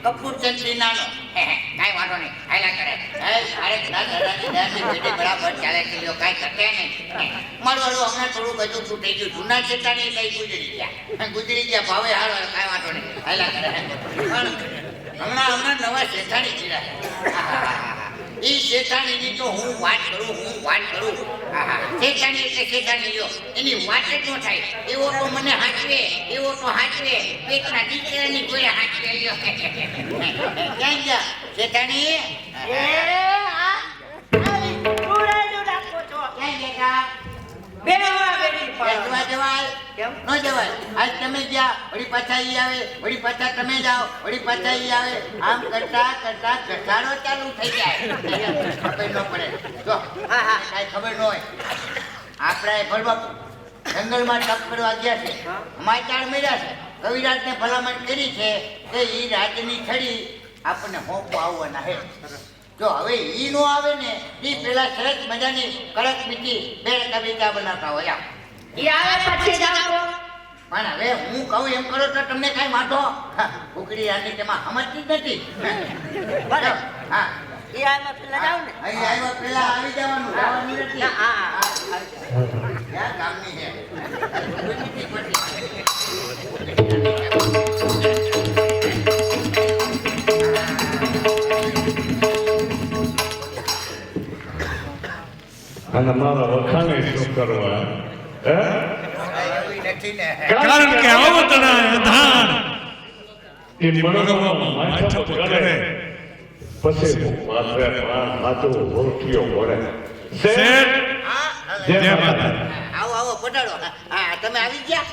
કપૂર ચંદ્રી નાનો કાઈ વાંધો નહીં હાલા કરે અરે દાદાની દાદી બેટી બરાબર ચાલે છે જો કાઈ કરતે નહીં મારું હમણાં થોડું બધું છૂટી ગયું જૂના ચેતાની કઈ ગુજરી ગયા ભાવે હારો કાઈ વાંધો નહીં હાલા કરે પણ હમણાં નવા શેઠાણી જીરા ઈ શેઠાણીની તો હું વાત કરું શેઠાણી એટલે શેઠાણી જો એની વાત જ ન થાય એવો તો મને હાચવે પેટના દીકરાની કોઈ હાચવે લ્યો ક્યાં ગયા શેઠાણી આજ તમે ગયા વળી પાછા ઈ આવે વળી પાછા તમે જાઓ વળી પાછા ઈ આવે આમ કરતા ઘટાડો ચાલુ થઈ જાય ખબર ન પડે જો કાંઈ ખબર ન હોય આપણા ભરબાપુ જંગલમાં તપ કરવા ગયા છે સમાચાર મળ્યા છે કવિરાજને ભલામણ કરી છે કે ઈ રાજની છડી આપણને હોંપો આવવાના છે જો હવે ઈ નો આવે ને ઈ પેલા સરસ મજાની કડક મીઠી બે કવિતા બનાવતા હોય ઈ આવે પછી જાઓ પણ હવે હું કહું એમ કરો તો તમને કાઈ વાંધો ઉકડી આની તેમાં સમજતી જ નથી બરાબર હા ઈ આમાં પેલા જાવ ને અહીં આવ્યા પેલા આવી જવાનું જવાનું નથી હા ક્યાં કામની છે અને મારા વખાણે શું કરવા કારણ કે આવતના આધાર એ મરવામાં માથા કરે પછી માથે માથું ઓળખ્યો પડે શેઠ જય માતા આવો પટાડો હા તમે આવી ગયા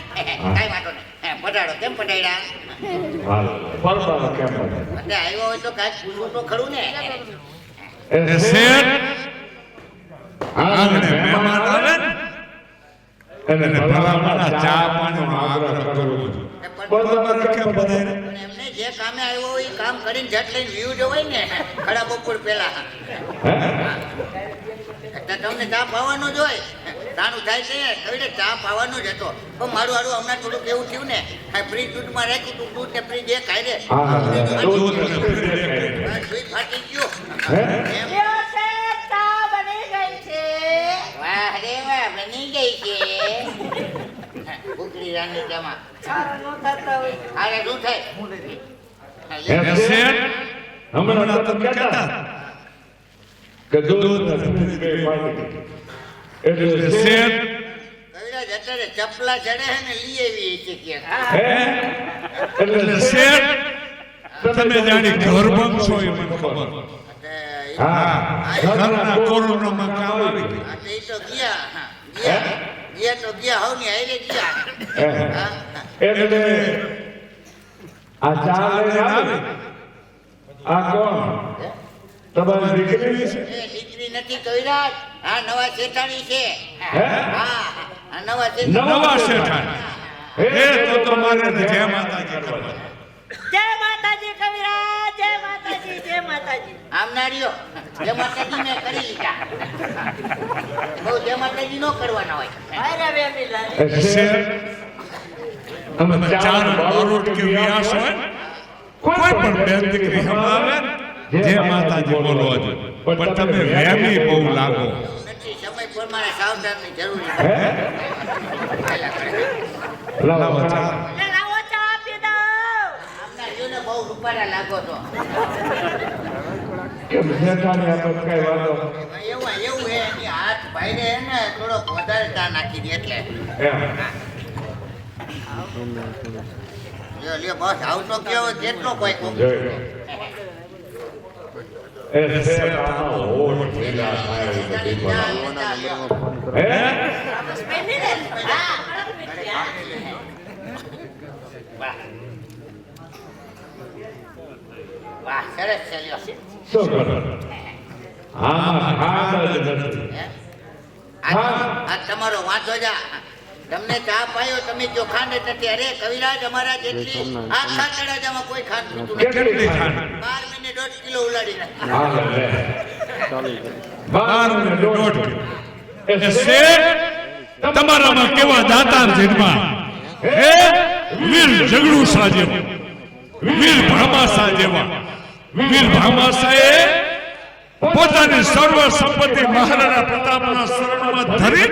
કાઈ વાંધો નહીં પટાડો કેમ પટાડ્યા હાલ પરબાનો કેમ પડે એટલે આવ્યો હોય તો કાંઈક પૂછવું તો ખરું ને શેઠ આંગણે મહેમાન આવે અને ભલામણા ચા પાણીનો આગ્રહ કરું છું પરબાનો કેમ બધાય એમને જે કામે આવ્યો હોય કામ કરીને જટ લઈને વ્યૂ જોવાય ને ખડા બપોર પહેલા તમને ચા પાવાનો જ હોય તાનું થાય છે કવિને ચા પાવાનો જ હતો પણ મારું હમણાં થોડુંક એવું થયું ને ફ્રીજ દૂધમાં રાખ્યું તું દૂધ ને ફ્રીજ એક ખાઈ દે ફાટી ગયો વાહ રે વાહ બની ગઈ છે ઉકળી રાની જમા અરે શું થાય શેઠ હમણાં તમે કહેતા કે દૂધ નથી બે પાટી એટલે શેઠ કવિરાજ અત્યારે ચપલા ચડે છે ને લઈ આવી છે કે એટલે શેઠ તમે જાણી ઘર બનશો એ મને ખબર હા ઘરના કોરોનામાં કામ આવી ગયા હોવ ની આઈને ગયા એટલે આ ચાલે આવે આ કોણ તમારી દીકરી છે એ દીકરી નથી કવિરાજ આ નવા શેઠાણી છે હા આ નવા શેઠાણી હે તો તમારે જય માતાજી કરવા જય માતાજી કવિરાજ જય માતાજી જય માતાજી આમનારીઓ જય માતાજી ને કરી લીધા બહુ જય માતાજી નો કરવાના હોય અરે બેબી લાલ અમે ચાર બારોટ કે વ્યાસ હોય કોઈ પણ બેન દીકરી હમાવે જય માતાજી બોલવા જો પણ તમે વેમી બહુ લાગો નથી સમય પ્રમાણે સાવધાનની જરૂર છે લાવો ચા લાવો ચા આપી દો આમનારીઓને બહુ રૂપાળા લાગો તો કે શેઠાણી આપણે કઈ વાતો એવું હે એની હાથ ભાઈને હે ને થોડોક વધારે ચા નાખી દે એટલે લ્યો બસ આવતો કેવો કેટલો કોઈ કોક એ શેઠ આમાં હોટ ઢીલા થાય બધી વાહ સરસ ચાલ્યો શું કરો આમાં ખાંડ જ નથી આ તમારો વાંચો જા તમને ચા પાયો તમે જો ખાંડ નથી અરે કવિરાજ અમારા જેટલી આ ખાંડડામાં કોઈ ખાંડ પીતું નથી કેટલી ખાંડ 12 મિનિટ 1.5 કિલો ઉલાડી નાખી હા લે 12 ને 1.5 એ શેઠ તમારામાં કેવા દાતાર જન્મા હે વીર ઝઘડું સાજે વીર ભામાસા જેવા વીર ભામાસાએ પોતાની સર્વ સંપત્તિ મહારાણા પ્રતાપના શરણમાં ધરી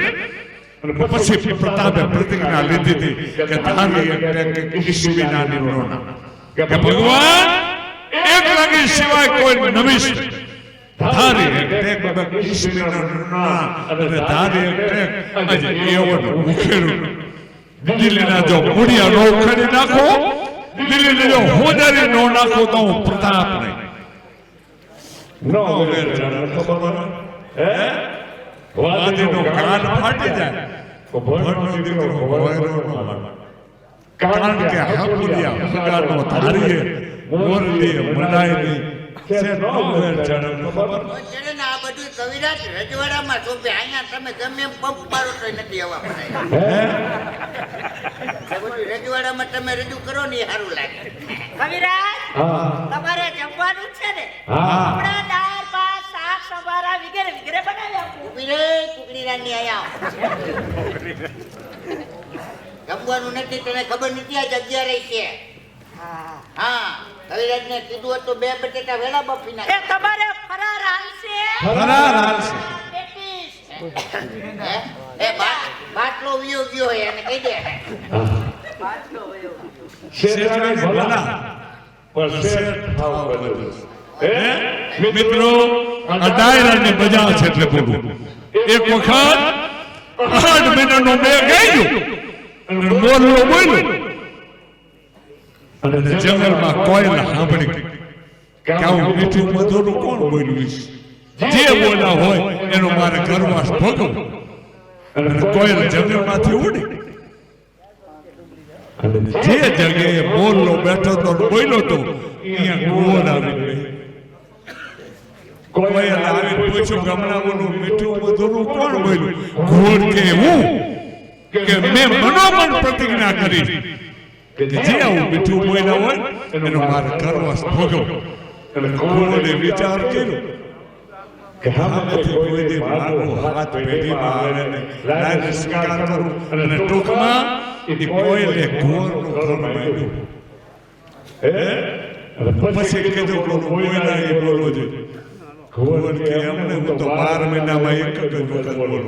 પછી પ્રતાપે પ્રતિજ્ઞા લીધી હતી કે ધારી એક ઈશ્વીના નિર્ણોના કે ભગવાન એક લાગી સિવાય કોઈ નવીશ ધારી એક ટેક ઈશ્વીના નિર્ણોના અને ધારી એક ટેક આજે એવન ઉખેડું દિલ્હીના જો મુડિયા નો ઉખેડી નાખો દિલ્હીને જો હોદારી નો નાખો તો હું પ્રતાપ નહીં નો વેર જાણે ખબર હે વાદીનો કાન ફાટી જાય તો ભણનો દીકરો હોયરો નો માને કારણ કે હાપુરિયા હગાનો ધારીએ મોરલીએ મનાયની છે નો વેર જાણે ખબર ચડે ને આ બધું કવિરાજ રજવાડામાં શોભે અહીંયા તમે ગમે એમ પંપ મારો તો નથી હવા પડાય આ બધું રજવાડામાં તમે રજૂ કરો ને એ સારું લાગે કવિરાજ તમારે જમવાનું છે ને હમણાં દાળ ભાત શાક સંભારા વગેરે વગેરે બનાવી આપું ઉભી રે કુકડી રાની આયા જમવાનું નથી તને ખબર નથી આ જગ્યા રહી છે હા કવિરાજને કીધું હતું 2 બટેટા વેલા બફી એ નાખ તમારે ફરાર હાલશે ફરાર હાલશે પેટીસ. એ બાટલો વિયો ગયો હે અને કહી દે બાટલો વયો. શેઠાણી ભલા પણ શેઠ થાવ બધું હે મિત્રો આ ડાયરાની બજાર છે એટલે બોલું એક વખત 8 મહિનાનો બે ગયું અને મોરલો બોલ્યો અને જંગલમાં કોયલ સાંભળી કે આવું મીઠું મધુરું કોણ બોલ્યું છે જે બોલા હોય એનો મારે ગર્વાસ ભોગવું અને કોયલ જંગલમાંથી ઉડી અને જે જગ્યાએ મોરલો બેઠો તો બોલ્યો તો અહીંયા કુંવર આવી ગઈ કોયલ આવી પૂછ્યું ગામડાઓનું મીઠું મધુરું કોણ બોલ્યું ઘોડ કે હું કે મેં મનોમન પ્રતિજ્ઞા કરી કે જે આવું મીઠું બોલ્યા હોય એનો મારે કરવાસ ભોગવ અને ઘોડે વિચાર કર્યો કે હામાંથી કોઈ દી મારો હાથ પેઢીમાં આવે ને લાઈને સ્વીકાર કરું અને ટૂંકમાં એ કોયલે ઘોરનું ઘર માંડ્યું પછી કીધું બોલ્યા એ બોલો છે ઘોર કે અમને હું તો 12 મહિનામાં એક જ વખત બોલું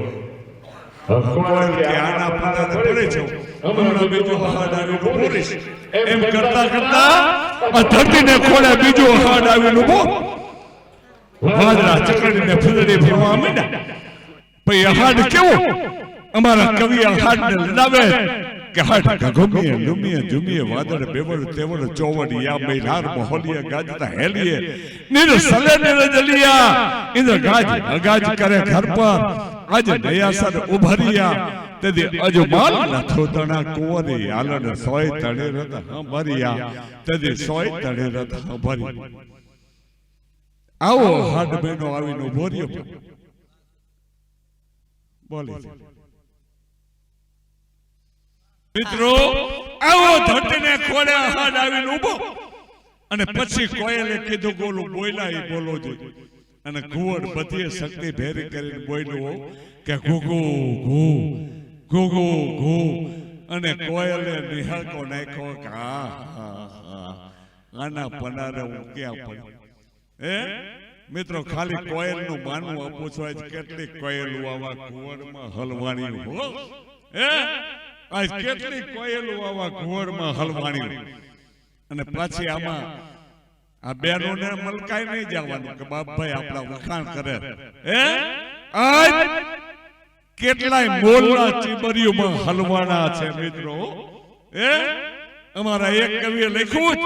કોયલ કે આના પદાને પડે છે હમણાં બીજો હાડ આવીને બોલીશ એમ કરતા કરતા આ ધરતીને ખોળે બીજો હાડ આવીને ઉભો વાદળા ચકડીને ફૂલડી ફરવા માંડ્યા પછી હાડ કેવો અમારા કવિ હાડને લડાવે કે હાડ ગગમીએ લુમીએ જુમીએ વાદળ બેવડ તેવડ ચોવડ યા મૈલાર મોહલીએ ગાજતા હેલીએ નીર સલે નીર જલિયા ઇન્દ્ર ગાજ અગાજ કરે ઘર પર આજ દયાસર ઉભરિયા તેદી અજમાલ નથો તણા કુંવરી આલડ સોય તળે રત હંભરિયા તેદી સોય તળે રત હંભરી આવો હાડ બેનો આવીને ઉભો રહ્યો બોલે મિત્રો આવો ધરતીને ખોળે હાડ આવીને ઉભો અને પછી કોયલે કીધું ગોલું બોલ્યા એ બોલો છે અને કુંવર બધી શક્તિ ભેરી કરીને બોલ્યો કે ગુગુ ગુ ગુગુ ગુ અને કોયલે નિહાળકો નાખ્યો કે આના પનારે હું ક્યાં પડ્યો હે મિત્રો ખાલી કોયલ નું માનવું આપું છું આજ કેટલી કોયલું આવા કુંવરમાં હલવાણી હો હે આજ કેટલી કોયલું આવા કુંવરમાં હલવાણી અને પાછી આમાં આ બેનોને મલકાઈ નહીં જવાનું કે બાપભાઈ આપણા વખાણ કરે હે આજ કેટલાય મોલના ચીબરીઓમાં હલવાના છે મિત્રો હે અમારા એક કવિએ લખ્યું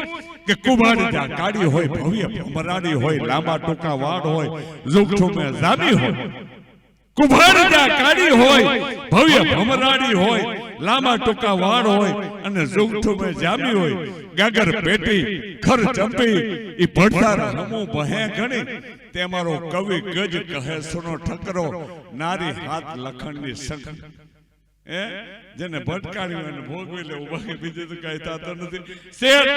કે કુમારી જા કાળી હોય ભવ્ય ભમરાડી હોય લાંબા ટૂંકા વાળ હોય ઝુકઠું મે જામી હોય કુમારી જા કાળી હોય ભવ્ય ભમરાડી હોય લાંબા ટૂંકા વાળ હોય અને ઝુકઠું મે જામી હોય ગાગર પેટી ખર ચંપી ઈ ભડસાર હમો બહે ઘણી તે મારો કવિ ગજ કહે સુનો ઠકરો નારી હાથ લખણની સંખ એ જેને ભટકાડ્યું અને ભોગવી લેવું બાકી બીજું તો કઈ થતો નથી શેઠ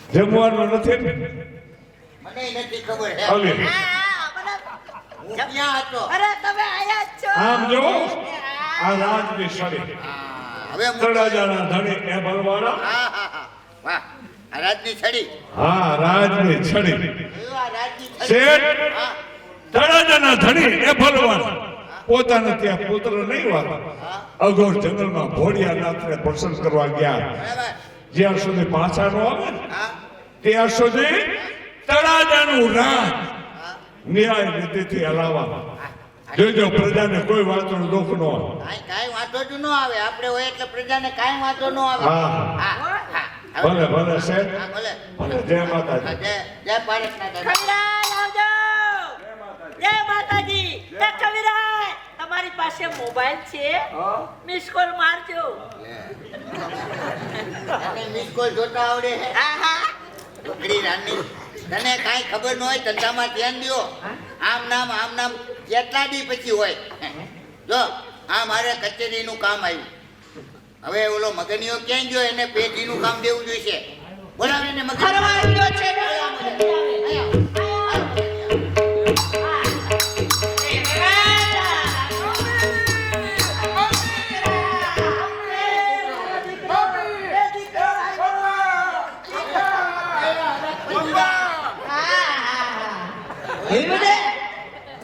જમવાનું નથી મને નથી ખબર હે હા, મને હું ક્યાં હતો અરે તમે આયા જ છો આમ જો આ રાજની સડી હવે તળાજાના ધણી એ બળવાળા હા વાહ આ રાજની છડી. હા રાજની છડી જોયું આ રાજની છડી? શેઠ હા, તળાજાના ધણી એ ભલવાન પોતાના ત્યાં પુત્ર નહીં વાત હા, અઘોર જંગલમાં ભોળિયાનાથને પ્રસન્ન કરવા ગયા બરાબર. જ્યાં સુધી પાછા ન આવે ને હા, ત્યાં સુધી તળાજાનું રાજ હા. ન્યાય નીતિથી હલાવવા જોજો પ્રજાને કોઈ વાતનું દુઃખ ન હોય કાંઈ વાંધો જ ન આવે. આપણે હોય એટલે પ્રજાને કાંઈ વાંધો ન આવે. હા. હા, હા. ભલે ભલે શેઠ હા, ભલે. ભલે જય માતાજી હા, જય ભારતના દાદા. કવિરાજ આવજો. જય માતાજી. એ કવિરાજ, તમારી પાસે મોબાઈલ છે? મિસ કોલ મારજો. તને મિસ કોલ જોતા આવડે છે? હા હા. છોકરી રાની, તને કાંઈ ખબર ન હોય ધંધામાં ધ્યાન દ્યો. આમ નામ કેટલા દી પછી હોય. જો આ મારે કચેરીનું કામ આવ્યું. હવે ઓલો મગનીઓ ક્યાં ગયો? એને પેઢીનું કામ દેવું જોઈશે. બોલાવે ને મગન. ફરવા ગયો છે ને?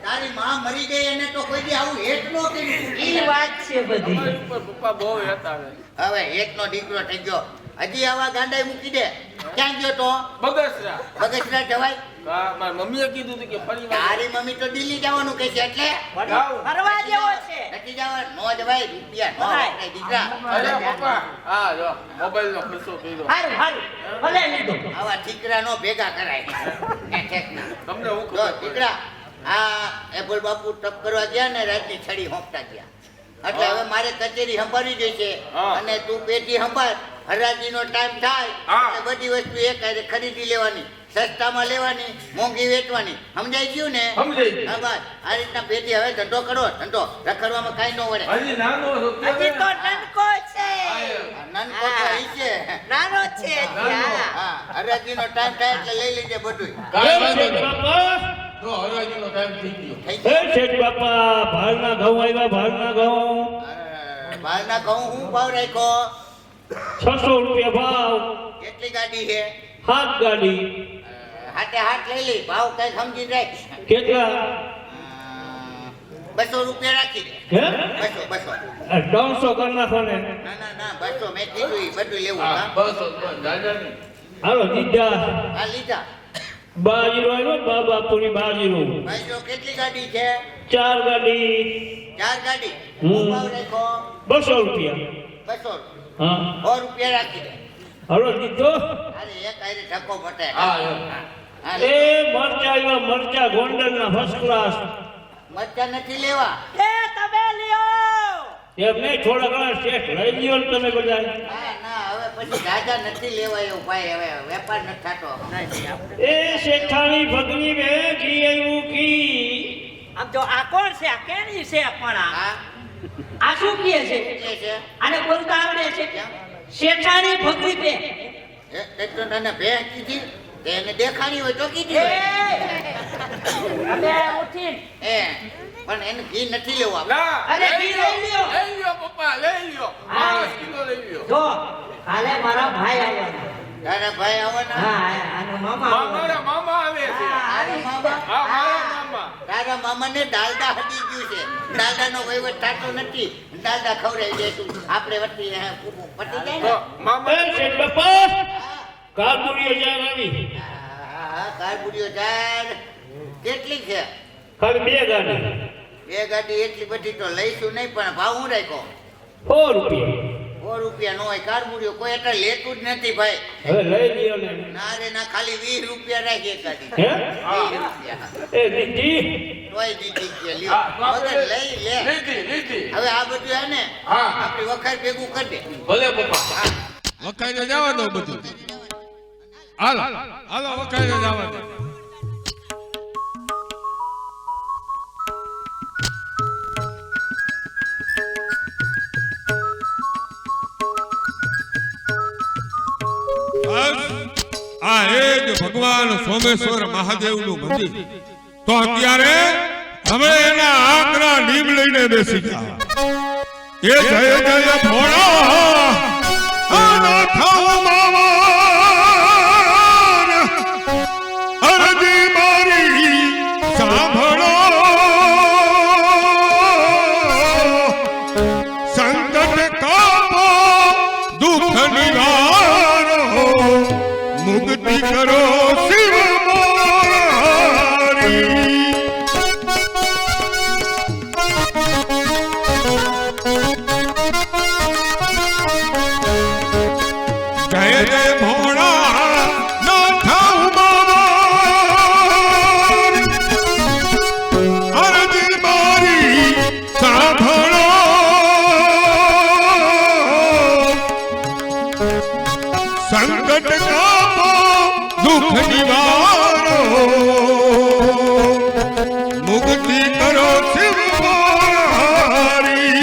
તારી માં મરી ગઈ એને તો કોઈ દી આવું હેત નો કર્યું. ઈ વાત છે બધી. પપ્પા બહુ હતા હવે હેતનો દીકરો થઈ ગયો. હજી આવા ગાંડાઈ મૂકી દે. ક્યાં ગયો તો? બગસરા. બગસરા જવાય? હા, મારી મમ્મીએ કીધું હતું કે ફરી વાર તારી મમ્મી તો દિલ્હી જવાનું કહે છે એટલે ફરવા જેવો છે. નથી જવાનું. નો જવાય. રૂપિયા નો બરાબર. વાપરાય દીકરા. અરે પપ્પા હા જો મોબાઈલ નો ખર્ચો કર્યો હારું હારું. ભલે લીધો. આવા દીકરા નો ભેગા કરાય. તમને હું જો દીકરા આ એબલ બાપુ ટપ કરવા ગયા ને રાતની છડી હોંપતા ગયા. એટલે હવે મારે કચેરી સંભાળવી જોઈશે. હા. અને તું પેટી સંભાળ. હરાજીનો ટાઈમ થાય હા. એટલે બધી વસ્તુ એક હારે ખરીદી લેવાની. સસ્તામાં લેવાની, મોંઘી વેચવાની. સમજાઈ ગયું ને? સમજાઈ ગયું. હા બસ આ રીતના પેટી હવે ધંધો કરો. ધંધો રખડવામાં કાંઈ ન વળે. હજી નાનો હતો હજી તો નનકો છે. આ નાનકો તો અહીં છે. નાનો જ છે હજી, હા. હા હરાજીનો ટાઈમ થાય એટલે લઈ લેજે બધું. કાંઈ એ વાંધો શેઠ નહીં. બાપા જો હરાજીનો ટાઈમ થઈ ગયો થઈ એ ગયું? શેઠ બાપા ભાલના ઘઉં આવ્યા ભાલના ઘઉં બહારના ઘઉં હું ભાવ રાખ્યો? 600 રૂપિયા ભાવ કેટલી ગાડી છે? હાથ ગાડી હાથે હાથ લઈ લે. ભાવ કઈ સમજી રાખ. કેટલા 200 રૂપિયા રાખી દે. હે 200. 300 કરી નાખો ને ના 200 મેં કીધું ઈ બધું લેવું. હા હા બસ દાદા નહીં હાલો દીધા આ લીધા. બાજીરો આવ્યો બાબાપુરી બાજીરો ભાઈ જો કેટલી ગાડી છે? 4 ગાડી 4 ગાડી. હમ. હું ભાવ રાખ્યો? 200 રૂપિયા 200. હા 100 રૂપિયા રાખી દે. હાલો દીધો અરે એક આયરે ધક્કો બટે. હા એમ. હા, એ મરચા આવ્યા મરચા ગોંડલના ફર્સ્ટ ક્લાસ મરચા નથી લેવા. એ તમે લ્યો. એમ નહીં થોડા ઘણા શેઠ લઈ લ્યો ને તમે બધા ના હવે પછી દાદા નથી લેવા એવું ભાઈ. હવે વેપાર નથી થતો. એ શેઠાણી ભગની બે ઘી આવ્યું ઘી આમ જો આ કોણ છે? આ કેની છે પણ આ? હા આ શું કહે છે? કે છે? આને બોલતા આવડે છે? કેમ? શેઠાણી ભગવી બે. એ તો તને બે કીધી તે એને દેખાણી હોય તો કીધી એ હોય. હવે ઉઠી. એ પણ એને ઘી નથી લેવું આપણે. ના અરે, ઘી લઈ લ્યો. લઈ લ્યો પપ્પા લઈ લ્યો હા. 5 કિલો લઈ લ્યો જો કાલે મારા ભાઈ આવ્યા. તારા ભાઈ આવવાના? હા આનો મામા મારા મામા આવે છે તારા મામા? હા મારા મામા તારા મામાને ડાલડા હટી ગયું છે. ડાલડાનો વહીવટ થતો નથી. ડાલડા ખવડાવી દેતું. આપણે વચ્ચે પટી જાય ને. તો મામા એ શેઠ બાપા કાબુડીઓ જાન આવી હા કારબુડીઓ જાર કેટલી છે? ખાલી 2 ગાડી બે ગાડી એટલી બધી તો લઈશું નહીં પણ ભાવ હું રાખ્યો? 100 રૂપિયા 100 રૂપિયા નો હોય. કારબુડીઓ કોઈ એટલે લેતું જ નથી ભાઈ. હવે લઈ લ્યો ને ના રે ના ખાલી 20 રૂપિયા રાખી એક ગાડી. હે 20 રૂપિયા. એ દીદી તોય દીધી છે લ્યો. હા, મગર લઈ લે. લીધી હવે આ બધું હે ને હા. આપણી વખાર ભેગું કરી દે. ભલે પપ્પા વખાઈને જવા દો બધું. હાલો હાલો વખાઈને જવા દો. આ એ જ ભગવાન સોમેશ્વર મહાદેવનું મંદિર. તો અત્યારે અમે એના આકરા નીમ લઈને બેસી ગયા. એ જય જય ભોળા નાથ મામા નિવારો મુક્તિ કરો શિવ મોરારી જય જય ભોળા નાથ ઉમાવર અરજી મારી સાંભળો સંકટ કાપો દુઃખ નિવારો મુક્તિ કરો શિવ મોરારી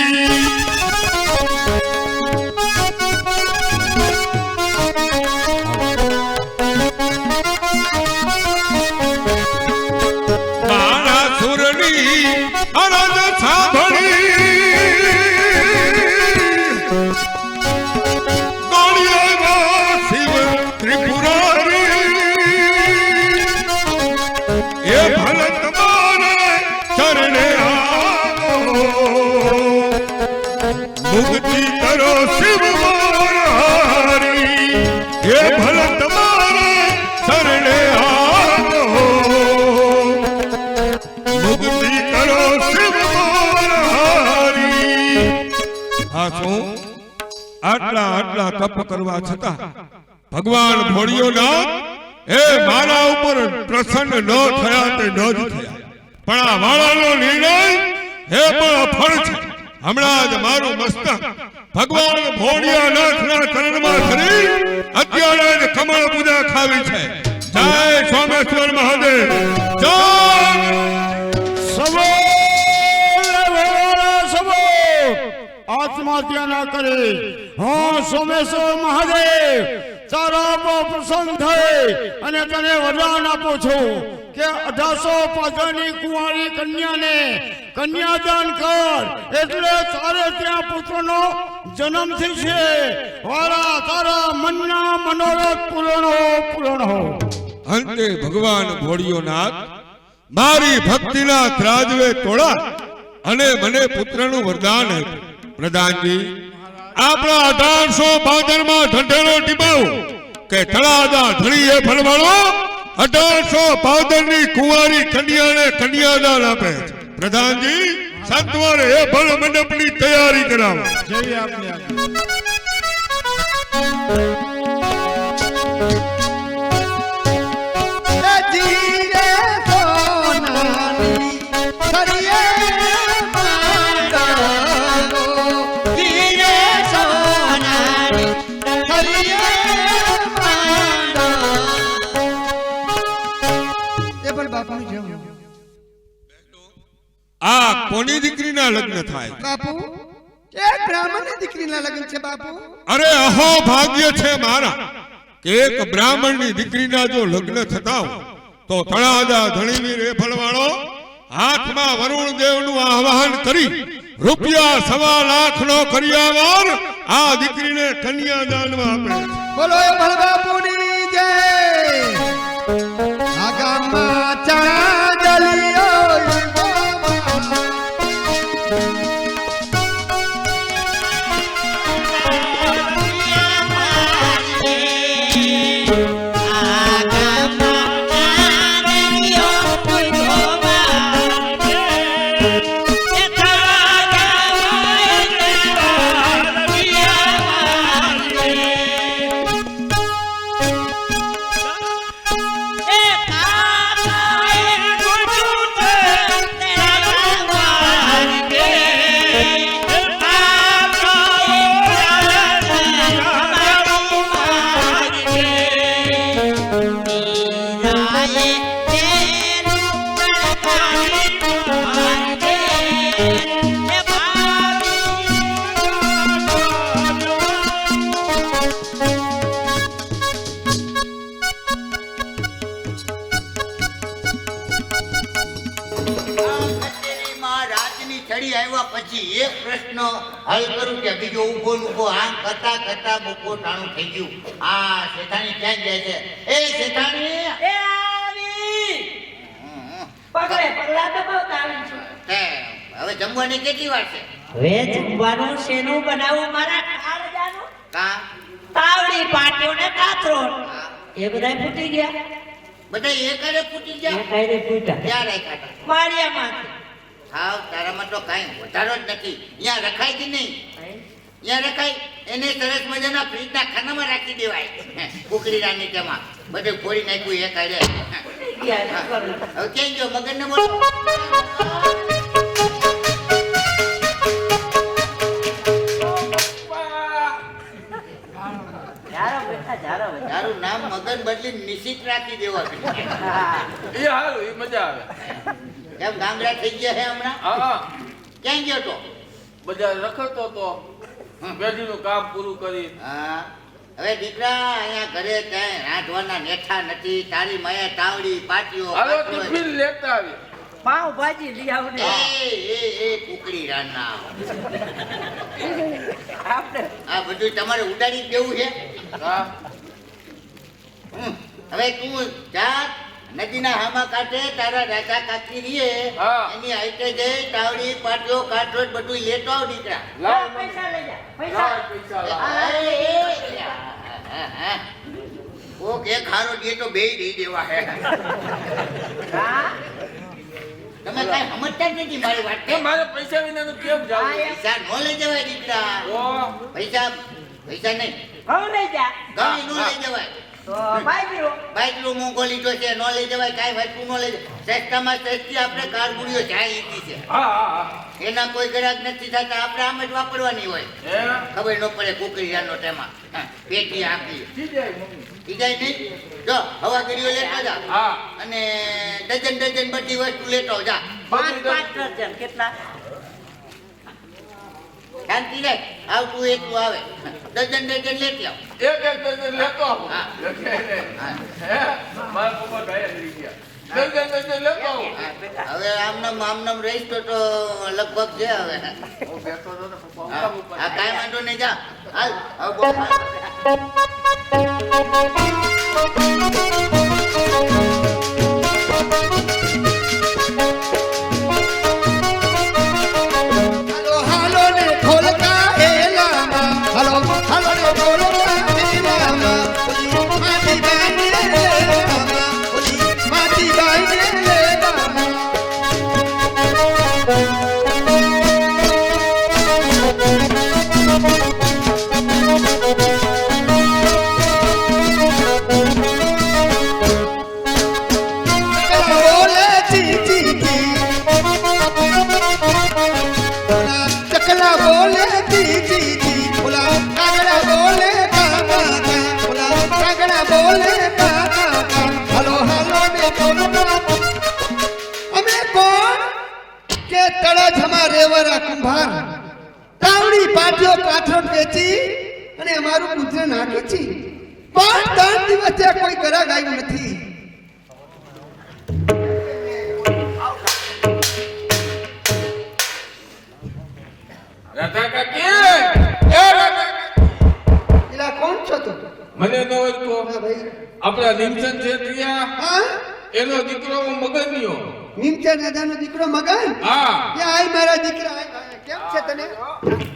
બાણાસુરની અરજ સાંભળી દોડ્યા શિવ ત્રિપુરારી એ ભલ તમારે ચરણે આવો મુક્તિ કરો શિવ મોરારી એ ભલ તમારે ચરણે આવો મુક્તિ કરો શિવ મોરારી આ શું આટલા આટલા તપ કરવા છતાં ભગવાન ભોળિયોનાથ એ મારા ઉપર પ્રસન્ન ન થયા તે ન જ થયા પણ આ વાળાનો નિર્ણય એ પણ અફળ છે હમણાં જ મારું મસ્તક ભગવાન ભોળિયાનાથના ચરણમાં ધરી અત્યારે જ કમળ પૂજા ખાવી છે જય સોમેશ્વર મહાદેવ જય આત્મહત્યા ના કરે હા સોમેશ્વર મહાદેવ તારા પર પ્રસન્ન થઈ અને તને વરદાન આપું છું કે 1800 પાદરની કુંવારી કન્યાને કન્યાદાન કર એટલે તારે ત્યાં પુત્રનો જન્મ થશે વારા તારા મનના મનોરથ પૂર્ણ હો અંતે ભગવાન ભોળિયોનાથ મારી ભક્તિના ત્રાજવે તોડા અને મને પુત્રનું વરદાન આપ્યું પ્રધાનજી આપણા 1800 પાદરમાં ઢંઢેરો ટીપાવું કે તળાદા ધણીએ ફળવાળો 1800 પાદરની કુંવારી કન્યાને કન્યાદાન આપે છે પ્રધાનજી સંતવારે એ ભલ મંડપની તૈયારી કરાવો જય આપને આ કોની દીકરીના લગ્ન થાય બાપુ એ બ્રાહ્મણની દીકરીના લગ્ન છે બાપુ અરે અહો ભાગ્ય છે મારા કે એક બ્રાહ્મણની દીકરીના જો લગ્ન થતા હોય તો તળાદા ધણીવીર એ ફળવાળો હાથમાં વરુણ દેવનું આહવાન કરી રૂપિયા 1.25 લાખનો કરિયાવર આ દીકરીને કન્યાદાનમાં આપે છે બોલો એ ભલ બાપુની જય આ ગામમાં ચાંદલિયો ચડી આવ્યા પછી એક પ્રશ્ન હલ કરું કે બીજો ઊભો આમ કરતા કરતા બપોર ટાણું થઈ ગયું આ શેઠાણી ક્યાં જાય છે એ શેઠાણી એ આવી પકડે પગલા તો બહુ તાળી છું હવે જમવાની કેટલી વાર છે હવે જમવાનું શેનું બનાવું મારા કાળજાનું કા પાટિયો ને કાથરોટ એ બધાય ફૂટી ગયા. બધા એકારે ફૂટી એ ગયા. કાંઈ ફૂટ્યા ક્યાં રાખ્યા હતા? માળિયામાંથી. હાવ તારામાં તો કાંઈ વધારો જ નથી. અહીંયા રખાય કે નહીં? અહીંયા રખાય. એને સરસ મજાના ફ્રીજના ખાનામાં રાખી દેવાય. કુકડીના નીચેમાં બધું ફોડી નાખ્યું એકારે. ગયા હવે ક્યાં ગયો? મગનને બોલો. જારો બેટા જારો બેટા. તારું નામ મગન બદલી નિશિત રાખી દેવાનું. હા. એ હારું, એ મજા આવે. કેમ ગાંગડા થઈ ગયા છે હમણાં? હા, ક્યાં ગયો તો? બધા રખડતો તો પેઢીનું કામ પૂરું કરી. હા હવે દીકરા અહીંયા ઘરે ત્યાં રાંધવાના નેઠા નથી. તારી માયા તાવડી પાટીઓ હાલો પાટલો. ટિફિન લેતા આવી. પાવ ભાજી લઈ આવને. એ કુકડી રાના આપણે આ બધું તમારે ઉડાડી જ દેવું છે. હા, હવે તું જા નદીના હામા કાંઠે તારા રાજા કાકી રીએ હા. એની હાઈટે જઈ તાવડી પાટીઓ કાટરોટ બધું લેતો આવ દીકરા. લાવ પૈસા લઈ જા લાવ પૈસા. પૈસા લાવ. કોક એક હારો દે તો બેય દઈ દેવા હે. હા તમે કાંઈ સમજતા જ નથી મારી વાત. એ મારે પૈસા વિનાનું કેમ જાવું? પૈસા નો લઈ જવાય દીકરા. ઓ, પૈસા નહીં હવે લઈ જા. ગમે નો લઈ જવાય. તો ભાઈ બાઈકનું મોંઘો લીધો છે નો લઈ જવાય. કાંઈ વસ્તુ નો લઈ જવાય. સસ્તામાં સસ્તી આપણે કારબુડીઓ જાય લીધી છે. હા હા એના કોઈ ગ્રાહક નથી થતા. આપણે આમ જ વાપરવાની હોય. હા. ખબર ન પડે કુકરીયાનો તેમાં પેટી આપી ઠીક છે, મમ્મી. બીજાય નહીં. જો હવાગીરીઓ લેતો જા હા. અને ડઝન બધી વસ્તુ લેતો જા. પાંચ ડઝન કેટલા? શાંતિ રાખ. આવતું એટલું આવે. ડઝન લેતી આવ. એક ડઝન લેતો આવું. હા. હા. હે? મારા પપ્પા ગયા લઈ ગયા. ડઝન લેતો આવું. હવે આમનામ રહીશ તો લગભગ છે હવે. હું બેઠો હતો ને પપ્પા હા, ઉપર આ કાંઈ વાંધો નહીં જા. હાલ હવે બહુ હાલો હાલો ને ઢોલકા હેલામાં હાલો હાલો ને ઢોલકા હેલામાં ઓલી માટી બાઈને લેવામાં ઓલી માટી બાઈને લેવામાં બોલે જી જી જી ચકલા બોલે જી જી જી ઓલા કાગડા બોલે કા કા કા ઓલા કાગડા બોલે કા કા કા હાલો હાલો ને ઢોલકા અમે કોણ કે તળાજમાં રેવરા કુંભાર તાવડી પાટીઓ કાઠોટ વેચી અને અમારું ગુજરાન નાખી છે પણ 3 દિવસથી કોઈ ગ્રાહક આવ્યું નથી. રાધા કાકી, એ રાધા કાકી. એલા કોણ છો તું? મને ન હોય તો હા ભાઈ. આપણા લીમચંદ શેઠિયા હા એનો દીકરો મગનીયો. નિમચર દાદાનો દીકરો મગન હા. એ આય મારા દીકરા આય, આય. કેમ છે તને?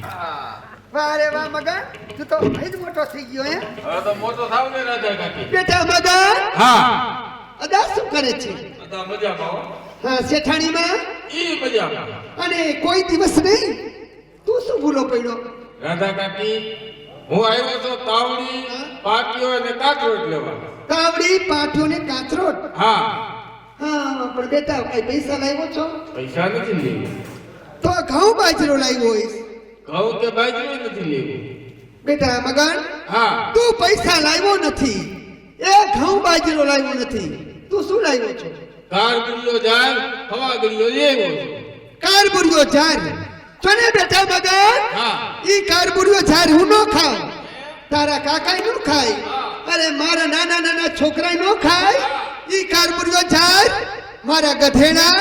હા. વાહ રે વાહ મગન તું તો ભાઈ જ મોટો થઈ ગયો હે હવે તો મોટો થાવ ને રાધા કાકી. બેટા મગન હા. અદા શું કરે છે? બધા મજામાં હો. હા શેઠાણીમાં ઈ મજામાં. અને કોઈ દિવસ નહીં તું શું ભૂલો પડ્યો? રાધા કાકી, હું આવ્યો તો તાવડી પાટીઓ અને કાચરોટ લેવા. તાવડી પાઠો ને કાચરોટ. હા. હા પણ બેટા કઈ પૈસા લાવ્યો છો? પૈસા નથી લેવું. તો ઘઉં બાજરો લાવ્યો હોઈશ. ઘઉં કે બાજરી નથી લેવું. બેટા મગન હા. તું પૈસા લાવ્યો નથી, એ ઘઉં બાજરો લાવ્યો નથી, તું શું લાવ્યો છો? કારગુડીઓ જાય, હવાગડીઓ લેવો છે. કારબુરીઓ ઝાર ચને બેટા મગન હા. ઈ કારબુરીઓ ઝાર હું નો ખાવ, તારા કાકાઈ નો ખાય, અરે મારા નાના નાના છોકરાઈ નો ખાય. ઈ કારબુરીઓ ઝાર મારા ગધેડા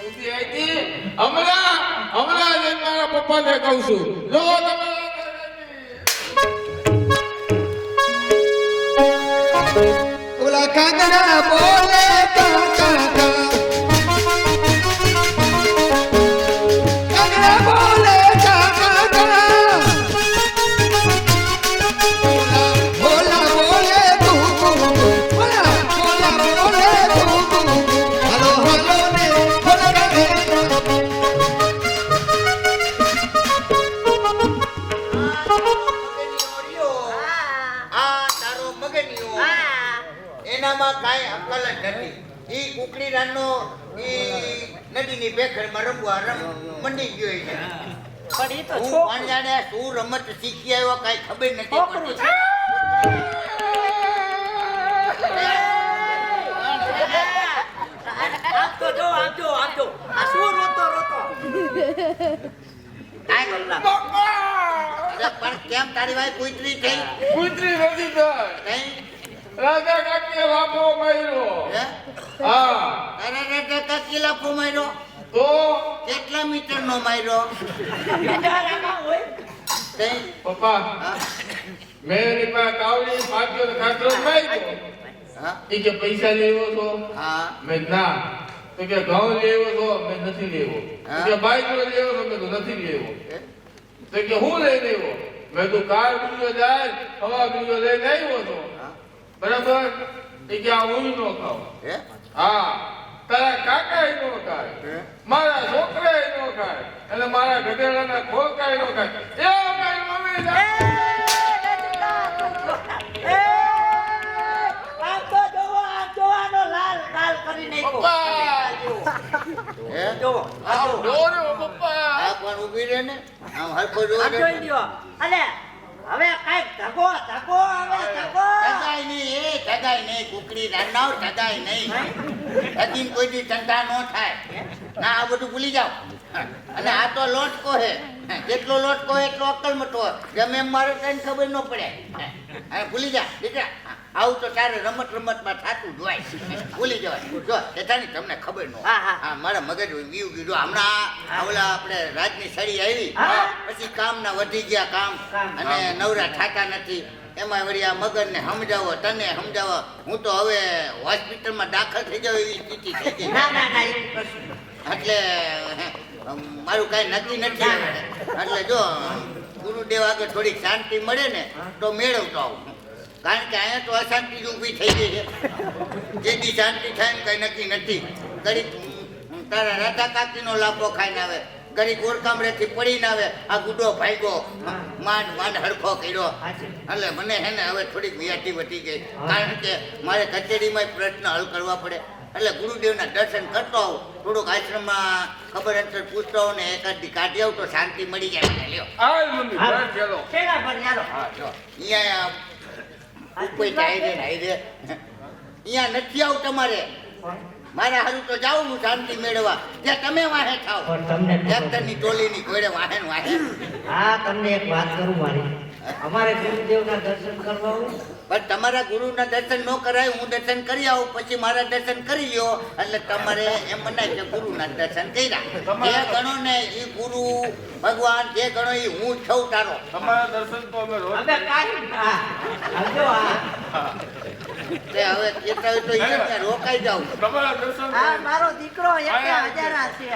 ઊંધી આઈતી. હમણાં જ મારા પપ્પાને કહું છું. લો તમારા ઓલા કાગડા બોલે કા કા કા, કાગડા બોલે કા કા કા, મગનિયો રહ્યો. આ તારો મગનિયો. એનામાં કાંઈ અક્કલ જ નથી. ઈ કુકડી રાનનો ઈ નદીની ભેખડમાં રમવા મંડી ગયો છે. પણ ઈ તો હું છોકરું. પણ જાણે શું રમત શીખી આવ્યો કાંઈ ખબર નથી છોકરું પડતી. છે. આમ તો જો, આમ જો, આમ જો. આ શું રોતો રોતો? કાંઈ કરું ના. અરે પણ કેમ તારી વાય કૂતરી થઈ? કૂતરી નથી થાય કઈ? રાજા કાકીએ લાફો માર્યો હે? હા તારા રાજા કાકી લાફો માર્યો? તો કેટલા મીટરનો માર્યો? બેટારામાં હોય. કઈ? પપ્પા હા? મેં એની પાસે કાવડી પાક્યો ને ખાટલો માર્યો હા? ઈ કે પૈસા લેવો છો હા? મેં ના તો કે ઘઉં લેવો છો મેં નથી લેવો તો કે બાઈક લેવો છો મેં તો નથી લેવો હે? તો કે હું લઈ લેવો મેં તો કાર ગુડિયો જાય હવા ગુડિયો લઈને આવ્યો છો હા? બરાબર એ કે આ હું નો ખાવ હે? હા તારા કાકા નો ખાય હે? મારા છોકરા નો ખાય અને મારા ગધેડાના ખોલકા નો ખાય એ મારી મમ્મી જાય આમ તો જોવો, આમ જોવાનો લાલ લાલ કરી નાખ્યો. પપ્પા હે? જોવો, આ આ જોવો. ડોર્યો પપ્પા આ પણ ઊભી રહે ને આમ હરખો જોવા આમ જોઈ લ્યો. અને હવે કાંઈક ધગો ધગો હવે ધગો. ઠગાય નહીં એ ઠગાય નહીં કુકડી રાનાવ ઠગાય નહીં ઠગીને કોઈ દી ધંધા ન થાય ના આ બધું ભૂલી જાઓ અને આ તો લોટકો હે જેટલો લોટકો હોય એટલો અક્કલ મટો ગમે એમ મારે કઈ ખબર ન પડે અને ભૂલી જા દીકરા આવું તો તારે રમત રમતમાં થાતું જ હોય ભૂલી જવાય જો જેઠાણી તમને ખબર ન હોય હા, હા. હા મારા મગજ વીવ ગયું જો હમણાં ઓલા આપણે રાજની સળી આવી હા. પછી કામના વધી ગયા કામ કામ. અને નવરા થાતા નથી એમાં વળી આ મગજને સમજાવો તને સમજાવો હું તો હવે હોસ્પિટલમાં દાખલ થઈ જાવ એવી સ્થિતિ થઈ ગઈ ના ના ના એવું કશું. એટલે મારું કાંઈ નક્કી નથી હવે. એટલે જો ગુરુદેવ આગળ થોડીક શાંતિ મળે ને તો મેળવતો આવું કારણ કે અહીંયા તો અશાંતિ જ ઊભી થઈ ગઈ છે જેથી શાંતિ થાય ને કઈ નક્કી નથી ઘડીક તારા રાધા કાકીનો લાભો ખાઈને આવે ઘડીક ઓરકામરેથી પડીને આવે આ ગુડો ભાગ્યો માંડ માંડ હરખો કર્યો એટલે મને હે ને હવે થોડીક વ્યાધી વધી ગઈ કારણ કે મારે કચેરીમાં પ્રશ્ન હલ કરવા પડે એટલે ગુરુદેવના દર્શન કરતો આવું થોડુંક આશ્રમમાં ખબર અંતર પૂછતો આવું ને એકાદી કાઢી આવું તો શાંતિ મળી જાય મને લ્યો આ મમ્મી હા. બસ ચલો શેના પર ચાલો. હા જો અહીંયા કોઈ જાય રે અહીંયા નથી આવું તમારે મારે હારું તો જાઉં હું શાંતિ મેળવવા ત્યાં તમે વાહે થાવ પણ તમને ટ્રેક્ટરની ટોલીની ઘોડે વાહે ને વાહે હા તમને એક વાત કરું મારી અમારે ગુરુદેવના દર્શન કરવા આવું પણ તમારા ગુરુના દર્શન ન કરાય હું દર્શન કરી આવું પછી મારા દર્શન કરી લ્યો એટલે તમારે એમ મનાય કે ગુરુના દર્શન કર્યા જે ગણો ને એ ગુરુ ભગવાન જે ગણો એ હું છું તારો તમારા દર્શન તો અમે રોજ હવે કાંઈ હા. આવજો આ તે હવે કહેતા હોય તો એ ત્યાં રોકાઈ જાવ તમારા દર્શન આ મારો દીકરો એક હજારા છે.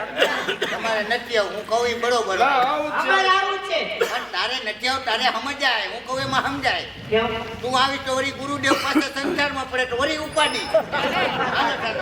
તમારે નથી આવું હું કહું એ બરોબર ના આવું જ અમારે છે આવું છે. પણ તારે નથી આવું તારે સમજાય હું કહું એમાં સમજાય કેમ તું આવી તો વળી ગુરુદેવ પાસે સંસારમાં પડે તો વળી ઉપાડી હાલો તારે.